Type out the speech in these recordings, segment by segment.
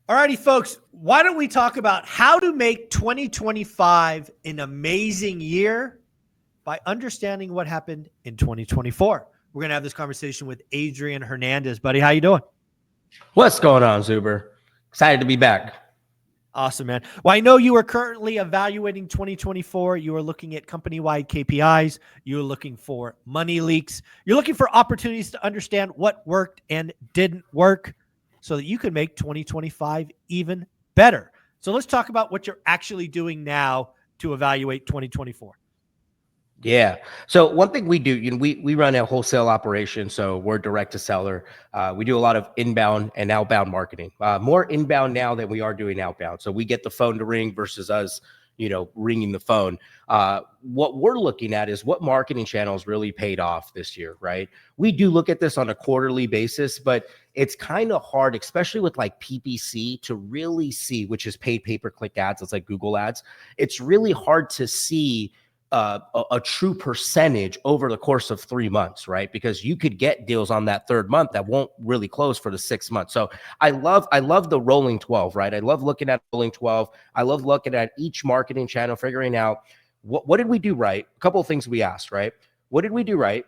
All righty, folks, why don't we talk about how to make 2025 an amazing year by understanding what happened in 2024. We're going to have this conversation with Adrian Hernandez. Buddy, how you doing? What's going on, Zuber? Excited to be back. Awesome, man. Well, I know you are currently evaluating 2024. You are looking at company-wide KPIs. You're looking for money leaks. You're looking for opportunities to understand what worked and didn't work so that you can make 2025 even better. So let's talk about what you're actually doing now to evaluate 2024. Yeah. So one thing we do, we run a wholesale operation, so we're direct to seller. We do a lot of inbound and outbound marketing. More inbound now than we are doing outbound. So we get the phone to ring versus us, ringing the phone. What we're looking at is what marketing channels really paid off this year, right? We do look at this on a quarterly basis, but it's kind of hard, especially with like PPC, to really see, which is paid pay-per-click ads. It's like Google ads. It's really hard to see a true percentage over the course of 3 months, right? Because you could get deals on that third month that won't really close for the 6 months. So I love the rolling 12, right? I love looking at rolling 12. I love looking at each marketing channel, figuring out what did we do right? A couple of things we asked, right? What did we do right?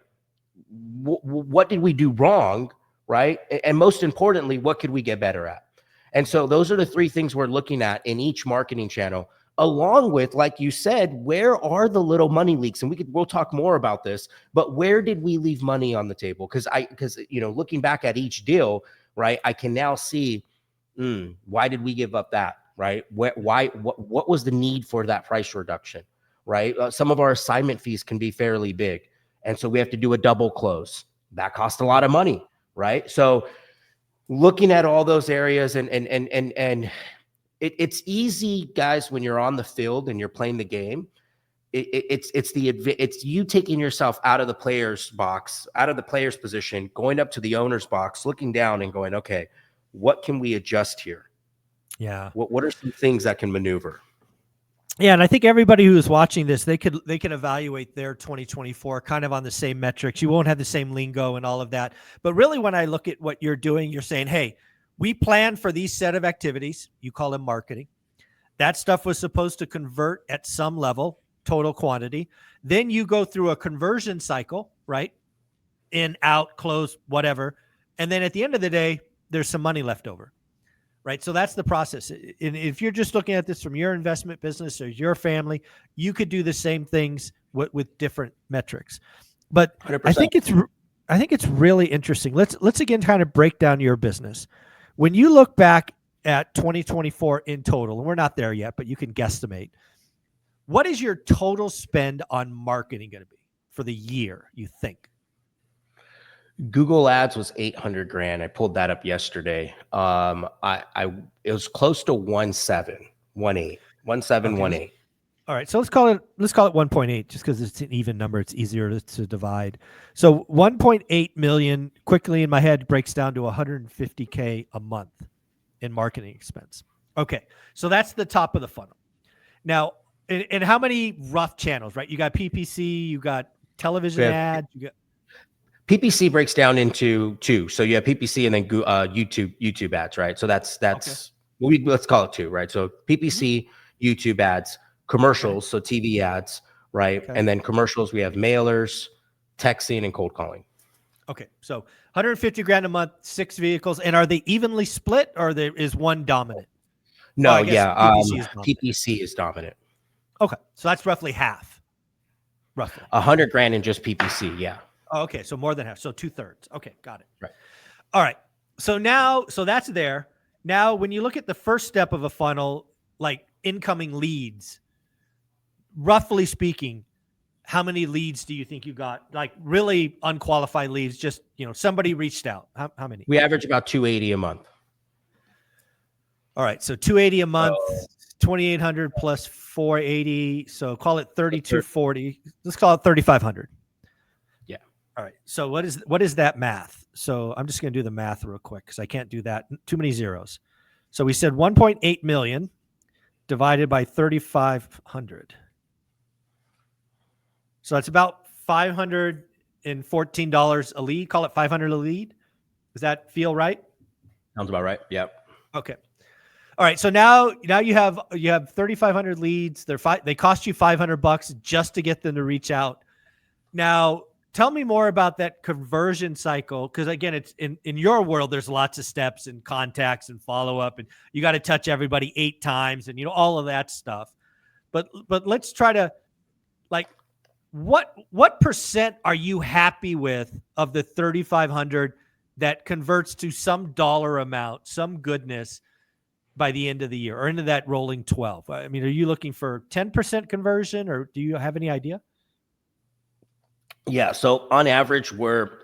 What did we do wrong, right? And most importantly, what could we get better at? And so those are the three things we're looking at in each marketing channel, along with, like you said, where are the little money leaks? And we'll talk more about this, but where did we leave money on the table? Because looking back at each deal, right, I can now see, why did we give up that, right? What was the need for that price reduction, right? Some of our assignment fees can be fairly big. And so we have to do a double close. That costs a lot of money, right? So looking at all those areas and it's easy, guys, when you're on the field and you're playing the game. It's you taking yourself out of the player's box, out of the player's position, going up to the owner's box, looking down and going, okay, what can we adjust here? Yeah. What are some things that can maneuver? Yeah, and I think everybody who is watching this, they can evaluate their 2024 kind of on the same metrics. You won't have the same lingo and all of that. But really, when I look at what you're doing, you're saying, hey, we plan for these set of activities. You call them marketing. That stuff was supposed to convert at some level, total quantity. Then you go through a conversion cycle, right? In, out, close, whatever. And then at the end of the day, there's some money left over, right? So that's the process. And if you're just looking at this from your investment business or your family, you could do the same things with different metrics. But 100%. I think it's really interesting. Let's again kind of break down your business. When you look back at 2024 in total, and we're not there yet, but you can guesstimate, what is your total spend on marketing going to be for the year, you think? Google ads was $800,000. I pulled that up yesterday. It was close to 1.7. All right, so let's call it 1.8, just because it's an even number. It's easier to divide. So 1.8 million quickly in my head breaks down to $150K a month in marketing expense. Okay, so that's the top of the funnel. Now, and how many rough channels, right? You got PPC, you got television ads, you got PPC breaks down into two. So you have PPC and then YouTube ads, right? So that's okay. Let's call it two, right? So PPC, YouTube ads, commercials, so TV ads, right? Okay. And then commercials, we have mailers, texting, and cold calling. Okay, so $150,000 a month, 6 vehicles, and are they evenly split, or is one dominant? No, PPC is dominant. Okay, so that's roughly half. Roughly $100,000 in just PPC, yeah. Oh, okay, so more than half, so 2/3. Okay, got it. Right. All right, so that's there. Now, when you look at the first step of a funnel, like incoming leads, roughly speaking, how many leads do you think you got? Like really unqualified leads, just, somebody reached out. How many? We average about 280 a month. All right, so 280 a month, 2,800 plus 480, so call it 3,240. Let's call it 3,500. Yeah. All right. So what is that math? So I'm just going to do the math real quick because I can't do that. Too many zeros. So we said 1.8 million divided by 3,500. So that's about $514 a lead. Call it $500 a lead. Does that feel right? Sounds about right. Yep. Okay. All right. So now you have 3,500 leads. They cost you $500 just to get them to reach out. Now, tell me more about that conversion cycle. Cause again, it's in your world, there's lots of steps and contacts and follow up, and you got to touch everybody 8 times and all of that stuff. But let's try to, like, what percent are you happy with of the 3,500 that converts to some dollar amount, some goodness by the end of the year or into that rolling 12? I mean, are you looking for 10% conversion, or do you have any idea? Yeah. So on average,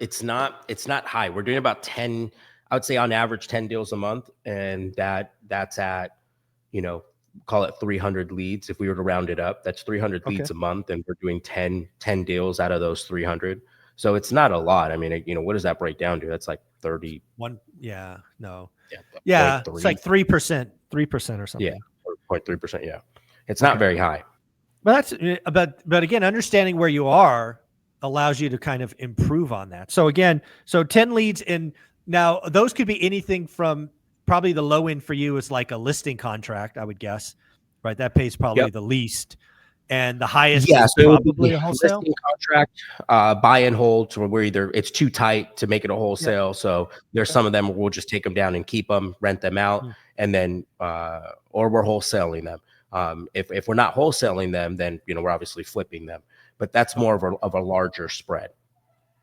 it's not high. We're doing about 10, I would say on average 10 deals a month. And that's at, call it 300 leads. If we were to round it up, that's 300 leads a month. And we're doing 10 deals out of those 300. So it's not a lot. I mean, what does that break down to? That's like 31. Yeah, no. Yeah. It's like 3%, 3% or something. Yeah. 0.3%. Yeah. It's not very high. But but again, understanding where you are allows you to kind of improve on that. So again, 10 leads, and now those could be anything from, probably the low end for you is like a listing contract, I would guess, right? That pays probably the least, and the highest is probably a wholesale listing contract, buy and hold. So we're either, it's too tight to make it a wholesale. So there's some of them where we'll just take them down and keep them, rent them out, and then, or we're wholesaling them. If we're not wholesaling them, then, we're obviously flipping them, but that's more of a larger spread.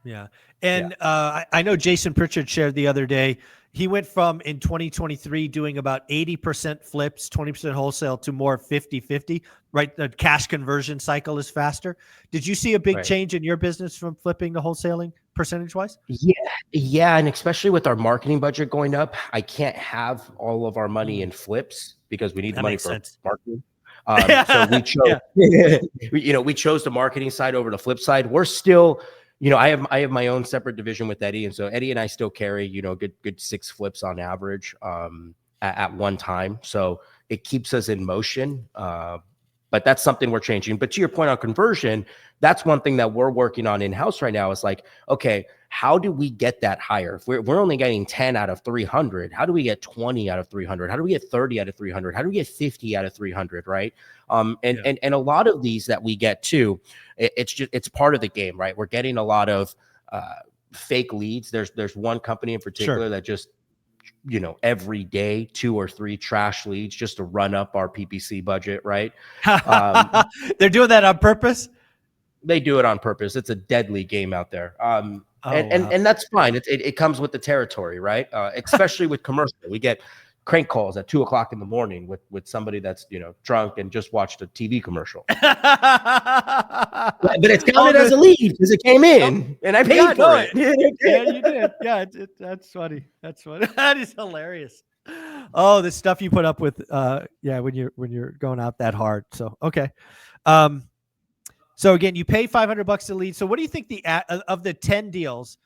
Yeah. And I know Jason Pritchard shared the other day, he went from, in 2023, doing about 80% flips, 20% wholesale, to more 50-50, right? The cash conversion cycle is faster. Did you see a big change in your business from flipping to wholesaling percentage wise? Yeah. And especially with our marketing budget going up, I can't have all of our money in flips because we need the money for marketing. So we chose, we chose the marketing side over the flip side. We're still, I have my own separate division with Eddie. And so Eddie and I still carry, good 6 flips on average, at one time. So it keeps us in motion. But that's something we're changing. But to your point on conversion, that's one thing that we're working on in-house right now. Is like, okay, how do we get that higher? If we're only getting 10 out of 300, how do we get 20 out of 300? How do we get 30 out of 300? How do we get 50 out of 300, right? And a lot of these that we get too, it's part of the game, right? We're getting a lot of fake leads. There's one company in particular that just, every day 2 or 3 trash leads just to run up our PPC budget, right? They're doing that on purpose? They do it on purpose. It's a deadly game out there. And that's fine. It comes with the territory, right? Especially with commercial. We get crank calls at 2:00 in the morning with somebody that's, drunk and just watched a TV commercial. But it's counted as a lead because it came in and I paid for it. Yeah, you did. Yeah, that's funny. That's funny. That is hilarious. Oh, the stuff you put up with, when you're going out that hard. So, okay. So again, you pay $500 a lead. So what do you think of the 10 deals,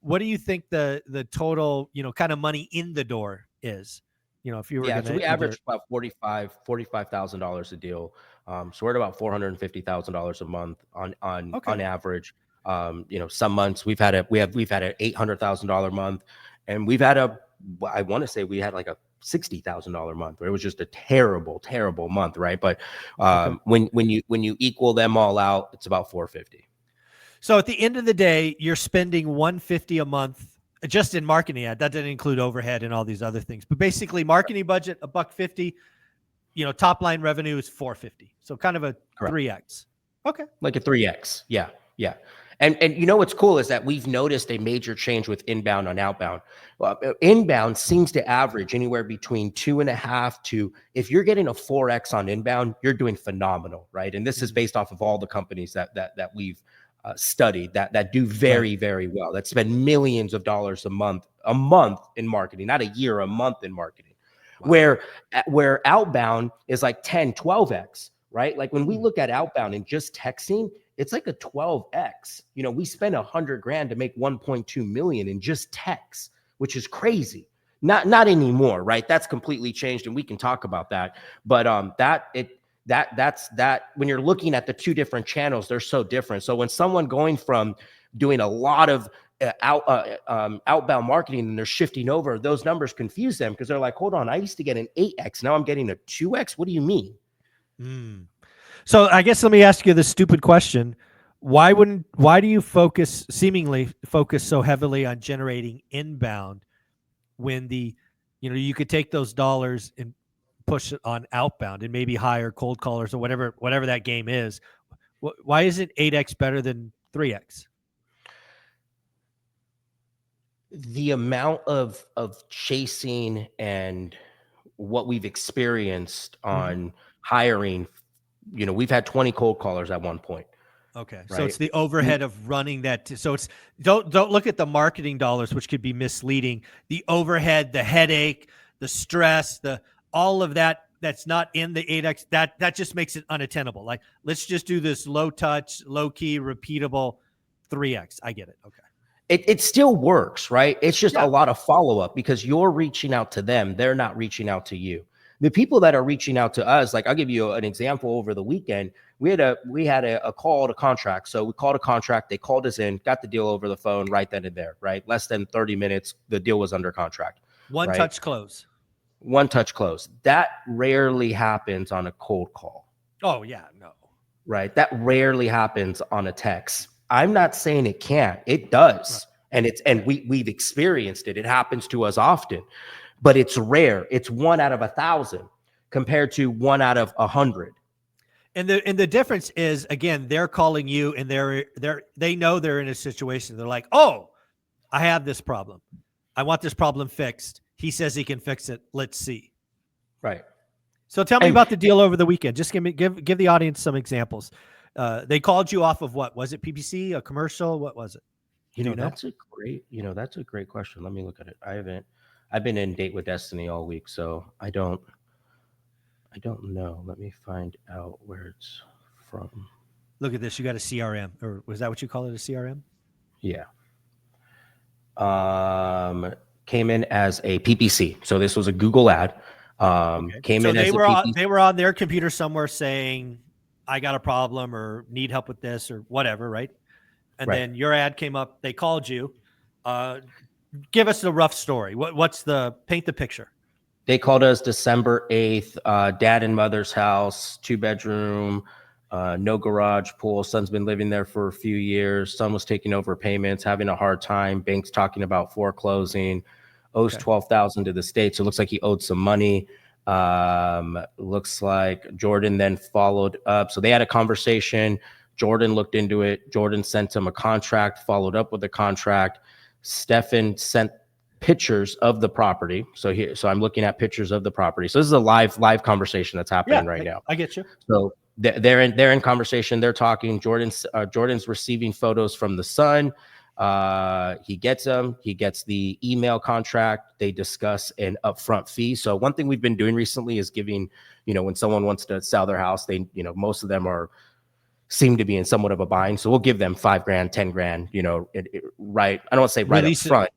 what do you think the total, kind of money in the door is? If you were so we average about $45,000 a deal. So we're at about $450,000 a month on average. Some months we've had an $800,000 month, and we've had I want to say we had like a $60,000 month where it was just a terrible month, right? But when you equal them all out, it's about $450,000. So at the end of the day, you're spending $150 a month just in marketing ad. That doesn't include overhead and all these other things. But basically, marketing budget $150. Top line revenue is $450. So kind of a 3x. Okay, like a 3x. Yeah. And what's cool is that we've noticed a major change with inbound on outbound. Well, inbound seems to average anywhere between 2.5 to, if you're getting a 4x on inbound, you're doing phenomenal, right? And this is based off of all the companies that we've studied that do very, very well, that spend millions of dollars a month in marketing, not a year, a month in marketing. Wow. Where outbound is like 10, 12x, right? Like when we look at outbound and just texting, it's like a 12x. We spend $100,000 to make 1.2 million in just text, which is crazy. Not anymore, right? That's completely changed, and we can talk about that. But that's when you're looking at the 2 different channels, they're so different. So when someone going from doing a lot of outbound marketing and they're shifting over, those numbers confuse them because they're like, hold on, I used to get an 8x. Now I'm getting a 2x. What do you mean? Mm. So I guess let me ask you this stupid question. Why do you seemingly focus so heavily on generating inbound when you could take those dollars and push it on outbound and maybe hire cold callers or whatever that game is? Why isn't 8x better than 3x? The amount of chasing and what we've experienced on hiring, we've had 20 cold callers at one point. Okay. So Right. it's the overhead of running that. So it's don't look at the marketing dollars, which could be misleading. The overhead, the headache, the stress, all of that's not in the 8x, that just makes it unattainable. Like, let's just do this low touch, low key, repeatable 3x. I get it. Okay. It still works, right? It's just Yeah. a lot of follow-up because you're reaching out to them. They're not reaching out to you. The people that are reaching out to us, like I'll give you an example. Over the weekend, we had a call to contract. So we called a contract. They called us in, got the deal over the phone right then and there, right? Less than 30 minutes, the deal was under contract. One right? touch close. One touch close. That rarely happens on a cold call. Oh yeah, no. Right? That rarely happens on a text. I'm not saying it can't. It does. Right. And we've experienced it. It happens to us often, but it's rare. It's 1 out of 1,000 compared to 1 out of 100. And the difference is, again, they're calling you and they know they're in a situation. They're like, oh, I have this problem. I want this problem fixed. He says he can fix it. Let's see. Right. So tell me about the deal over the weekend. Just give the audience some examples. They called you off of what? Was it PPC, a commercial? What was it? That's a great question. Let me look at it. I've been in Date with Destiny all week, so I don't know. Let me find out where it's from. Look at this. You got a CRM, or was that what you call it? A CRM? Yeah. Came in as a PPC. So this was a Google ad. Came in as a PPC. They were on their computer somewhere saying, I got a problem or need help with this or whatever, right? And then your ad came up. They called you. Give us a rough story. Paint the picture. They called us December 8th, dad and mother's house, 2-bedroom, no garage, pool. Son's been living there for a few years. Son was taking over payments, having a hard time. Bank's talking about foreclosing, owes $12,000 to the state. So it looks like he owed some money. Looks like Jordan then followed up. So they had a conversation. Jordan looked into it. Jordan sent him a contract, followed up with a contract. Stefan sent pictures of the property. So I'm looking at pictures of the property. So this is a live conversation that's happening right now. I get you. So they're in conversation. They're talking. Jordan's receiving photos from the son. He gets them. He gets the email contract. They discuss an upfront fee. So one thing we've been doing recently is giving, when someone wants to sell their house, they, most of them seem to be in somewhat of a bind. So we'll give them $5,000, $10,000, right. I don't want to say right up front.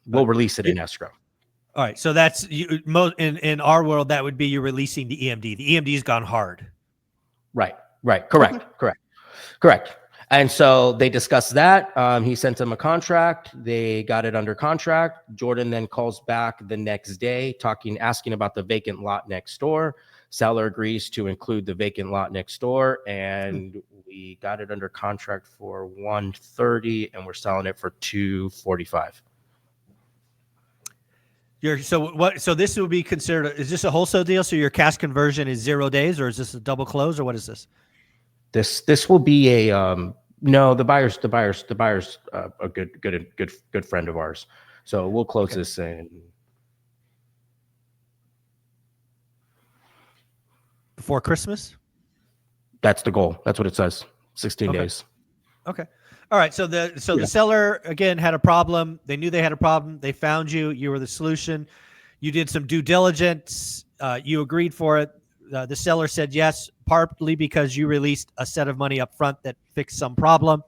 We'll release it in escrow. All right. So that's in our world, that would be you're releasing the EMD. The EMD's gone hard. Right. Correct. And so they discussed that. He sent them a contract. They got it under contract. Jordan then calls back the next day asking about the vacant lot next door. Seller agrees to include the vacant lot next door. And we got it under contract for $130 and we're selling it for $245. So this would be considered, is this a wholesale deal? So your cash conversion is 0 days, or is this a double close, or what is this? This will be a no. The buyer's a good friend of ours. So we'll close this in before Christmas. That's the goal. That's what it says. 16 days. Okay. All right. So the seller, again, had a problem. They knew they had a problem. They found you. You were the solution. You did some due diligence. You agreed for it. The seller said yes, partly because you released a set of money up front that fixed some problem.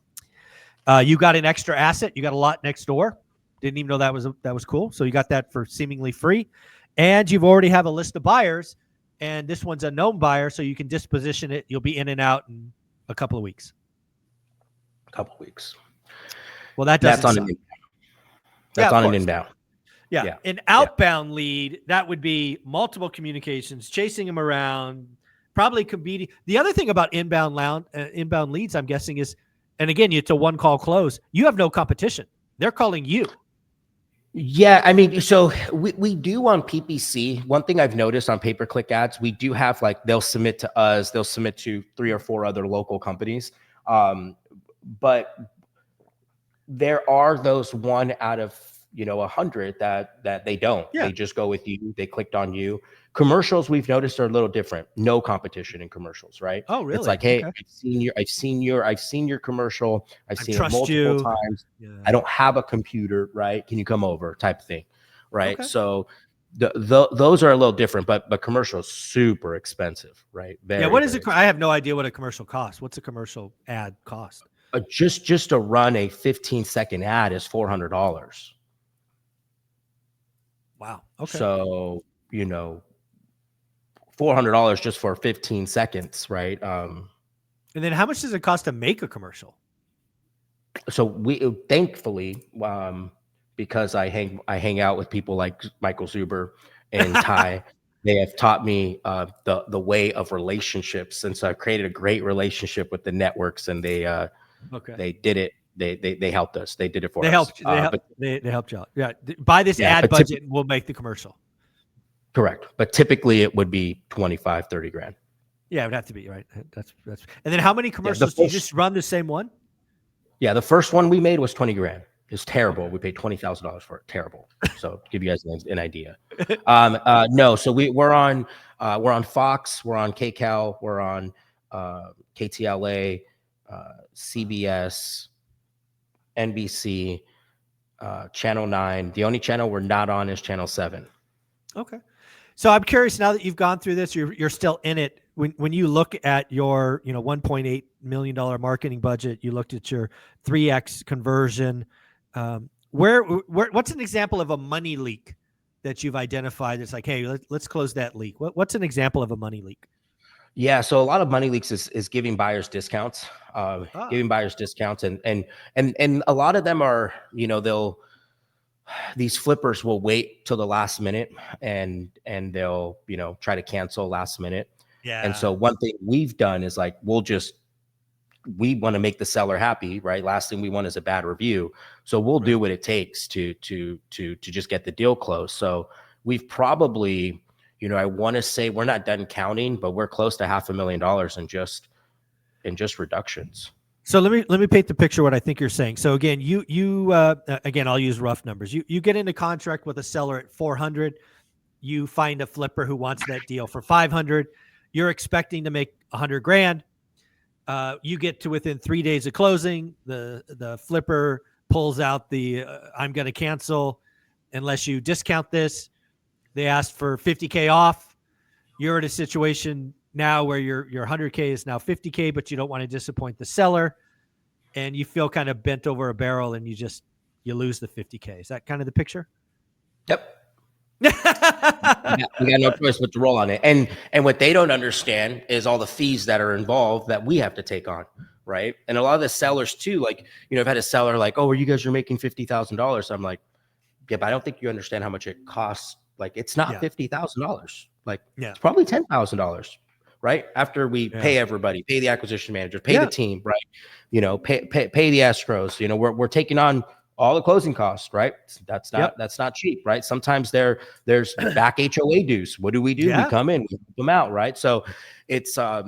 You got an extra asset. You got a lot next door. Didn't even know that was cool. So you got that for seemingly free. And you've already have a list of buyers. And this one's a known buyer, so you can disposition it. You'll be in and out in a couple of weeks. Couple weeks. Well, that's on Yeah, That's of on an course. inbound. Yeah. Yeah. An outbound lead, that would be multiple communications, chasing them around, probably competing. The other thing about inbound leads, I'm guessing, is, and again, it's a one call close. You have no competition. They're calling you. Yeah, I mean, so we do on PPC. One thing I've noticed on pay-per-click ads, we do have like they'll submit to us, they'll submit to 3 or 4 other local companies. But there are those 1 out of 100 that they don't. Yeah. They just go with you. They clicked on you. Commercials we've noticed are a little different. No competition in commercials, right? Oh, really? It's like, hey, Okay. I've seen your commercial. I've I seen it trust multiple you. times. Yeah. I don't have a computer, right? Can you come over? Type of thing, right? Okay. So those are a little different, but commercials super expensive, right? Yeah. Very, What is very it? I have no idea what a commercial costs. What's a commercial ad cost? just to run a 15-second ad is $400. Wow. Okay. So, $400 just for 15 seconds, right? And then how much does it cost to make a commercial? So we thankfully, because I hang out with people like Michael Zuber and Ty, they have taught me the way of relationships, and so I've created a great relationship with the networks, and they did it. They helped us. They did it for They us. helped you. They helped you out. Yeah. Buy this Yeah, ad budget and we'll make the commercial. correct. But typically it would be 25, 30 grand. Yeah, it would have to be, right. That's and then how many Yeah, commercials do you just run the same one? Yeah, the first one we made was 20 grand. It's terrible. We paid $20,000 for it. Terrible. So to give you guys an idea. No, so we're on Fox, we're on KCAL, we're on KTLA, CBS, NBC, Channel 9. The only channel we're not on is Channel 7. Okay. So I'm curious, now that you've gone through this, you're still in it. When you look at your, $1.8 million marketing budget, you looked at your 3x conversion. What's an example of a money leak that you've identified? It's like, hey, let's close that leak. What's an example of a money leak? Yeah, so a lot of money leaks is giving buyers discounts, and a lot of them are, these flippers will wait till the last minute and they'll, try to cancel last minute. Yeah. And so one thing we've done is like, we want to make the seller happy, right? Last thing we want is a bad review. So we'll do what it takes to just get the deal closed. So we've probably, I want to say we're not done counting, but we're close to $500,000 in just reductions. So let me paint the picture what I think you're saying. So again, again, I'll use rough numbers. You get into contract with a seller at 400. You find a flipper who wants that deal for 500. You're expecting to make 100 grand. You get to within 3 days of closing. The flipper pulls out the I'm going to cancel unless you discount this. They asked for 50K off. You're in a situation now where your 100K is now 50K, but you don't want to disappoint the seller, and you feel kind of bent over a barrel, and you lose the 50K. Is that kind of the picture? Yep. we got no choice but to roll on it. And what they don't understand is all the fees that are involved that we have to take on, right? And a lot of the sellers too, like, I've had a seller like, oh, you guys are making $50,000. I'm like, yeah, but I don't think you understand how much it costs. Like, it's not $50,000. Like, it's probably $10,000, right? After we pay everybody, pay the acquisition manager, pay the team, right? Pay the escrows. We're taking on all the closing costs, right? That's not cheap, right? Sometimes there's back HOA dues. What do? We come in, we help them out, right? So it's I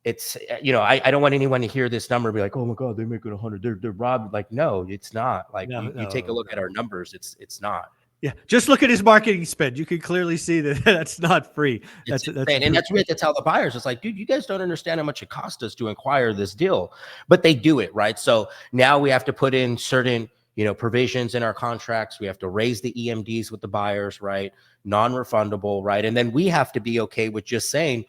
don't want anyone to hear this number and be like, oh my God, they're making 100. They're robbed. Like, no, it's not. Like, you take a look at our numbers. It's not. Yeah, just look at his marketing spend. You can clearly see that that's not free. And that's what to tell the buyers. It's like, dude, you guys don't understand how much it cost us to acquire this deal, but they do it, right? So now we have to put in certain, provisions in our contracts. We have to raise the EMDs with the buyers, right? Non-refundable, right? And then we have to be okay with just saying,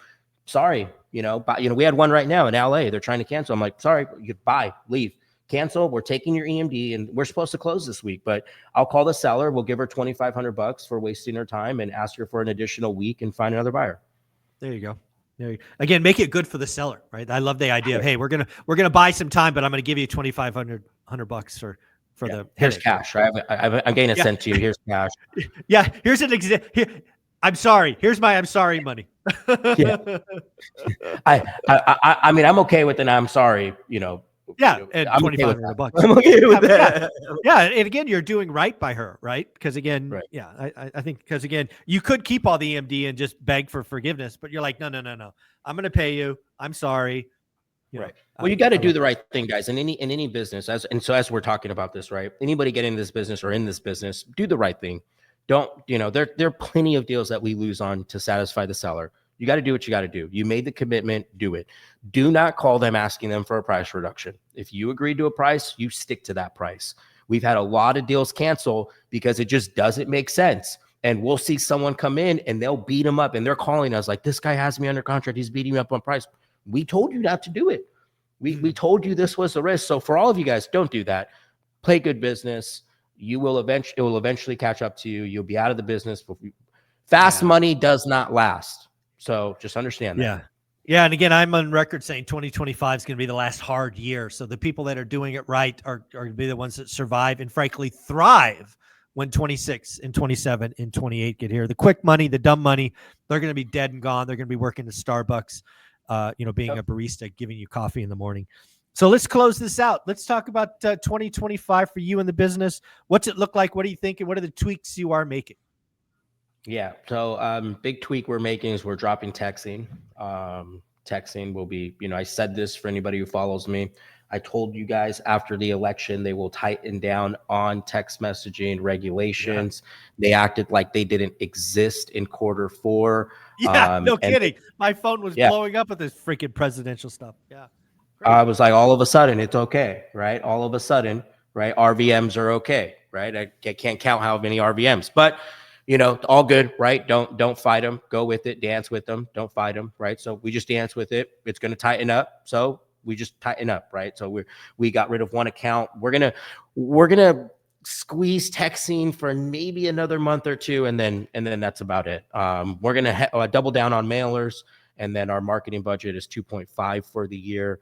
sorry, but we had one right now in LA. They're trying to cancel. I'm like, sorry, you buy, leave. Cancel. We're taking your EMD and we're supposed to close this week, but I'll call the seller. We'll give her $2,500 for wasting her time and ask her for an additional week and find another buyer. There you go. Again, make it good for the seller, right? I love the idea of, hey, we're gonna buy some time, but I'm gonna give you $2,500 for for the Here's headache. cash. I'm getting it sent to you. Here's cash. Yeah, here's an example. I'm sorry. Here's my I'm sorry money. Yeah. I mean, I'm okay with an I'm sorry, Yeah, and I'm okay with that. $2,500. I'm okay with Yeah, that. yeah, and again, you're doing right by her, right? Because again, Right. yeah, I think because again, you could keep all the EMD and just beg for forgiveness, but you're like, no, I'm going to pay you. I'm sorry. Right. Well, you got to I do love the right thing, guys. In any business, as we're talking about this, right? Anybody getting in this business or in this business, do the right thing. Don't, there are plenty of deals that we lose on to satisfy the seller. You got to do what you got to do. You made the commitment, do it. Do not call them asking them for a price reduction. If you agreed to a price, you stick to that price. We've had a lot of deals cancel because it just doesn't make sense. And we'll see someone come in and they'll beat them up and they're calling us like, this guy has me under contract. He's beating me up on price. We told you not to do it. We told you this was the risk. So for all of you guys, don't do that. Play good business. It will eventually catch up to you. You'll be out of the business. Fast money does not last. So just understand that. Yeah. Yeah. And again, I'm on record saying 2025 is going to be the last hard year. So the people that are doing it right are going to be the ones that survive and frankly thrive when 26 and 27 and 28 get here. The quick money, the dumb money, they're going to be dead and gone. They're going to be working at Starbucks, being a barista, giving you coffee in the morning. So let's close this out. Let's talk about 2025 for you in the business. What's it look like? What are you thinking? What are the tweaks you are making? Yeah. So big tweak we're making is we're dropping texting. Texting will be, I said this for anybody who follows me. I told you guys after the election, they will tighten down on text messaging regulations. Yeah. They acted like they didn't exist in quarter 4. Yeah, no kidding. My phone was blowing up with this freaking presidential stuff. Yeah. Crazy. I was like, all of a sudden it's okay, right? All of a sudden, right? RVMs are okay, right? I can't count how many RVMs, but all good, right? Don't fight them. Go with it. Dance with them. Don't fight them, right? So we just dance with it. It's going to tighten up. So we just tighten up, right? So we got rid of one account. We're gonna squeeze texting for maybe another month or 2, and then that's about it. We're gonna double down on mailers, and then our marketing budget is 2.5 for the year.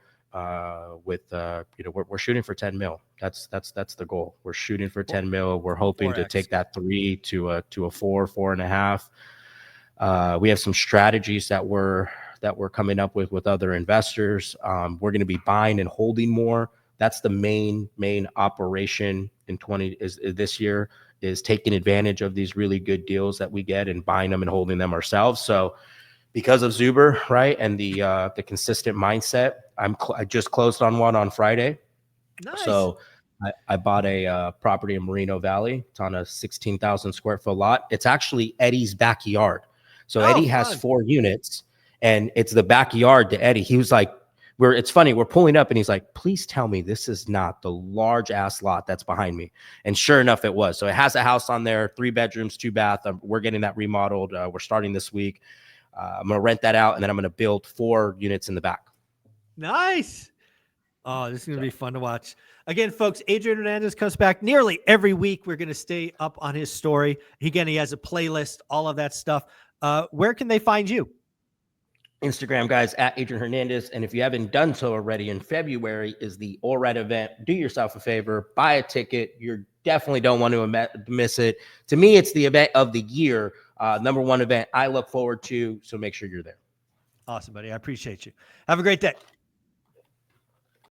We're shooting for 10 mil. That's the goal. We're shooting for 10 mil. We're hoping 4X. To take that 3 to a 4.5. We have some strategies that we're coming up with other investors. We're going to be buying and holding more. That's the main operation in this year is taking advantage of these really good deals that we get and buying them and holding them ourselves. So because of Zuber, right, and the consistent mindset, I just closed on one on Friday. Nice. So I bought a property in Moreno Valley. It's on a 16,000 square foot lot. It's actually Eddie's backyard. So Eddie has 4 units, and it's the backyard to Eddie. He was like, it's funny, we're pulling up, and he's like, please tell me this is not the large ass lot that's behind me. And sure enough, it was. So it has a house on there, 3 bedrooms, 2 bath. We're getting that remodeled. We're starting this week. I'm going to rent that out, and then I'm going to build 4 units in the back. Nice. Oh, this is going to be fun to watch. Again, folks, Adrian Hernandez comes back nearly every week. We're going to stay up on his story. Again, he has a playlist, all of that stuff. Where can they find you? Instagram, guys, at Adrian Hernandez. And if you haven't done so already, in February is the ORAD event. Do yourself a favor, buy a ticket. You definitely don't want to miss it. To me, it's the event of the year. Number 1 event I look forward to. So make sure you're there. Awesome, buddy. I appreciate you. Have a great day.